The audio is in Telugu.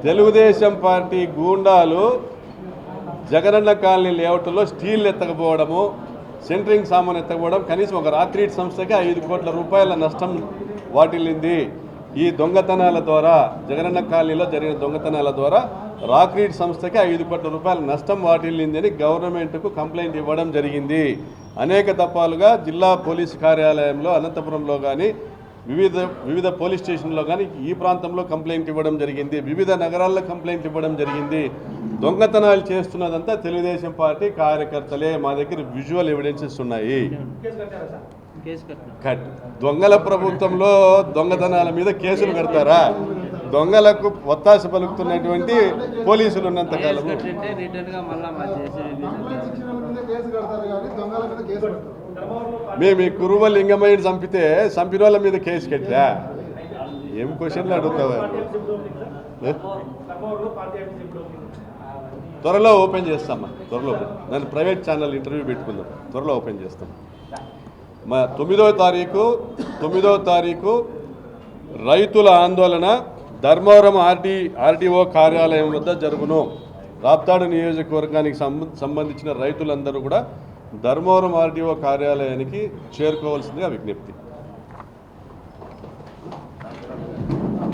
తెలుగుదేశం పార్టీ గూండాలు జగనన్న కాలనీ లేఅవుట్లో స్టీల్ ఎత్తకపోవడము, సెంటరింగ్ సామాన్ ఎత్తకపోవడం, కనీసం ఒక రాక్రీట్ సంస్థకి 5 కోట్ల రూపాయల నష్టం వాటిల్లింది. ఈ దొంగతనాల ద్వారా, జగనన్న కాలనీలో జరిగిన దొంగతనాల ద్వారా రాక్రీట్ సంస్థకి 5 కోట్ల రూపాయల నష్టం వాటిల్లింది అని గవర్నమెంట్కు కంప్లైంట్ ఇవ్వడం జరిగింది. అనేక దఫాలుగా జిల్లా పోలీసు కార్యాలయంలో అనంతపురంలో కానీ వివిధ పోలీస్ స్టేషన్లో కానీ ఈ ప్రాంతంలో కంప్లైంట్ ఇవ్వడం జరిగింది. వివిధ నగరాల్లో కంప్లైంట్ ఇవ్వడం జరిగింది. దొంగతనాలు చేస్తున్నదంతా తెలుగుదేశం పార్టీ కార్యకర్తలే. మా దగ్గర విజువల్ ఎవిడెన్సెస్ ఉన్నాయి. దొంగల ప్రభుత్వంలో దొంగతనాల మీద కేసులు కడతారా? దొంగలకు ఒత్తాస పలుకుతున్నటువంటి పోలీసులు ఉన్నంత కాలం మేము ఈ కురువ లింగమయ్యని చంపిన వాళ్ళ మీద కేసు కట్టా? ఏం క్వశ్చన్లు అడుగుతావా? త్వరలో ఓపెన్ చేస్తామా? త్వరలో దాన్ని ప్రైవేట్ ఛానల్ ఇంటర్వ్యూ పెట్టుకుందాం. త్వరలో ఓపెన్ చేస్తాం. మా 9వ తారీఖు రైతుల ఆందోళన ధర్మవరం ఆర్టీఓ కార్యాలయం వద్ద జరుగును. రాప్తాడు నియోజకవర్గానికి సంబంధించిన రైతులందరూ కూడా ధర్మవరం ఆర్టీఓ కార్యాలయానికి చేరుకోవాల్సిందిగా విజ్ఞప్తి.